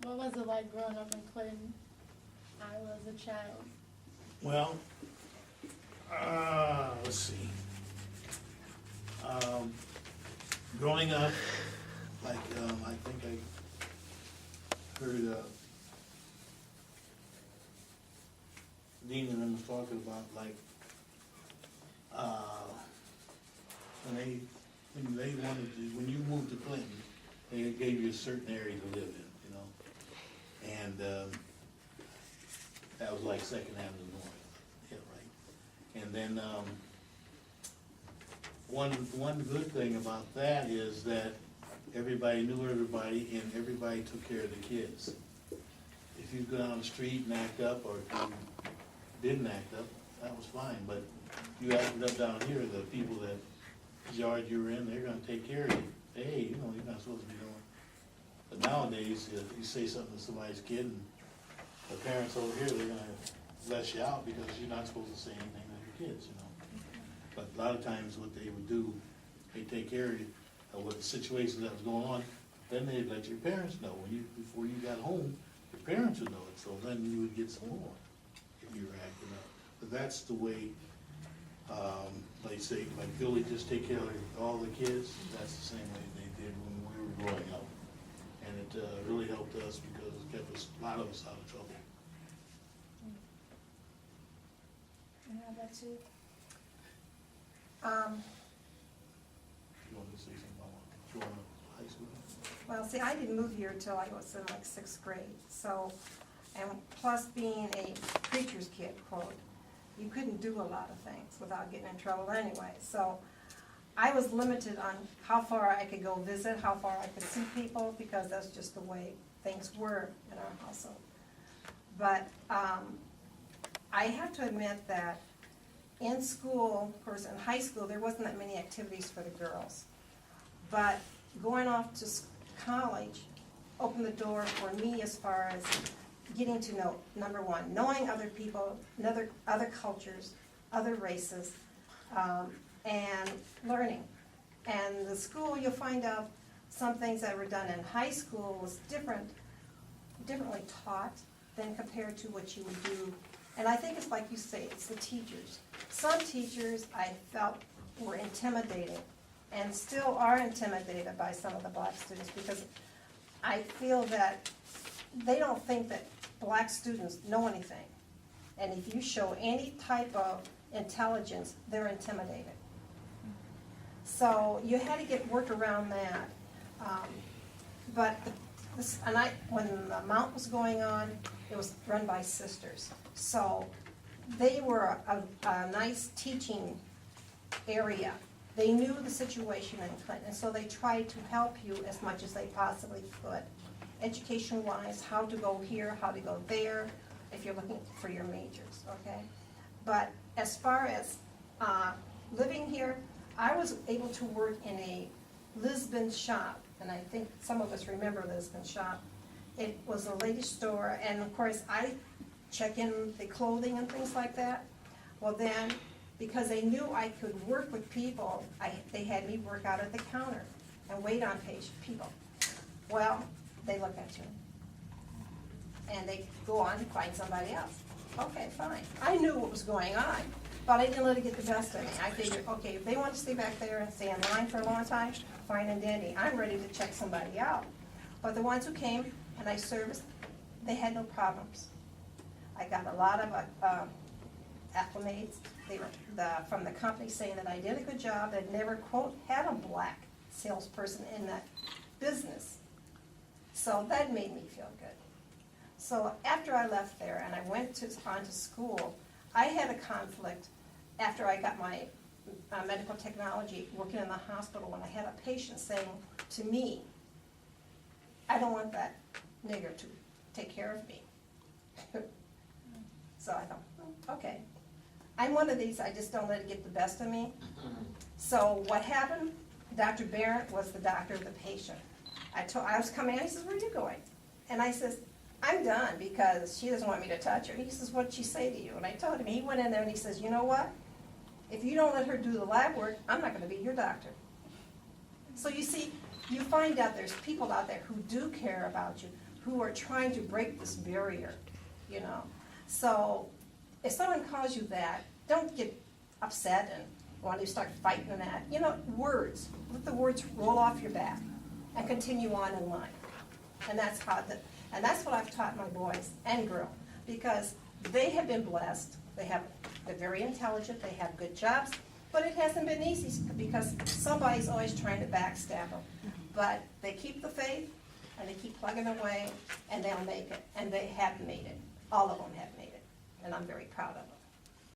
What was it like growing up in Clinton, Iowa as a child? Well, let's see. Growing up, like, I think I heard, Dean and them was talking about, like, when you moved to Clinton, they gave you a certain area to live in, you know? And, that was like Second Avenue North, yeah, right? And then, one good thing about that is that everybody knew everybody and everybody took care of the kids. If you go down the street and act up, or if you didn't act up, that was fine, but you acted up down here, the people that yard you were in, they're gonna take care of you. Hey, you know, you're not supposed to be doing. But nowadays, if you say something to somebody's kid, and the parents over here, they're gonna let you out because you're not supposed to say anything to your kids, you know. But a lot of times what they would do, they take care of you, of what the situation that was going on, then they'd let your parents know. Before you got home, your parents would know it, so then you would get some more if you were acting up. But that's the way, like say, like Billy just take care of all the kids, that's the same way they did when we were growing up. And it really helped us because it kept a lot of us out of trouble. Yeah, that's it. You want to say something about growing up in high school? Well, see, I didn't move here until I was in like 6th grade, so, and plus being a preacher's kid, quote, you couldn't do a lot of things without getting in trouble anyway, so I was limited on how far I could go visit, how far I could see people, because that's just the way things were in our household. But I have to admit that in school, of course, in high school, there wasn't that many activities for the girls. But going off to college opened the door for me as far as getting to know, number one, knowing other people, other cultures, other races, and learning. And the school, you'll find out some things that were done in high school was differently taught than compared to what you would do. And I think it's like you say, it's the teachers. Some teachers I felt were intimidating and still are intimidated by some of the black students because I feel that they don't think that black students know anything. And if you show any type of intelligence, they're intimidated. So you had to work around that. When the Mount was going on, it was run by sisters. So they were a nice teaching area. They knew the situation in Clinton, so they tried to help you as much as they possibly could. Education-wise, how to go here, how to go there, if you're looking for your majors, okay? But as far as living here, I was able to work in a Lisbon shop, and I think some of us remember Lisbon shop. It was a ladies' store, and of course, I check in the clothing and things like that. Well then, because they knew I could work with people, they had me work out at the counter and wait on people. Well, they look at you, and they go on and find somebody else. Okay, fine. I knew what was going on, but I didn't let it get the best of me. I figured, okay, if they want to stay back there and stay in line for a long time, fine and dandy. I'm ready to check somebody out. But the ones who came and I serviced, they had no problems. I got a lot of acclimates. They were from the company saying that I did a good job. They'd never, quote, had a black salesperson in that business. So that made me feel good. So after I left there and I went on to school, I had a conflict after I got my medical technology working in the hospital when I had a patient saying to me, I don't want that nigger to take care of me. So I thought, okay. I'm one of these, I just don't let it get the best of me. So what happened, Dr. Barrett was the doctor of the patient. I was coming in, he says, where are you going? And I says, I'm done because she doesn't want me to touch her. He says, what'd she say to you? And I told him, he went in there and he says, you know what? If you don't let her do the lab work, I'm not gonna be your doctor. So you see, you find out there's people out there who do care about you, who are trying to break this barrier, you know. So if someone calls you that, don't get upset and want to start fighting and that. You know, words, let the words roll off your back and continue on in life. And that's and that's what I've taught my boys and girls, because they have been blessed. They're very intelligent, they have good jobs, but it hasn't been easy because somebody's always trying to backstab them. But they keep the faith, and they keep plugging away, and they'll make it. And they have made it. All of them have made it. And I'm very proud of them.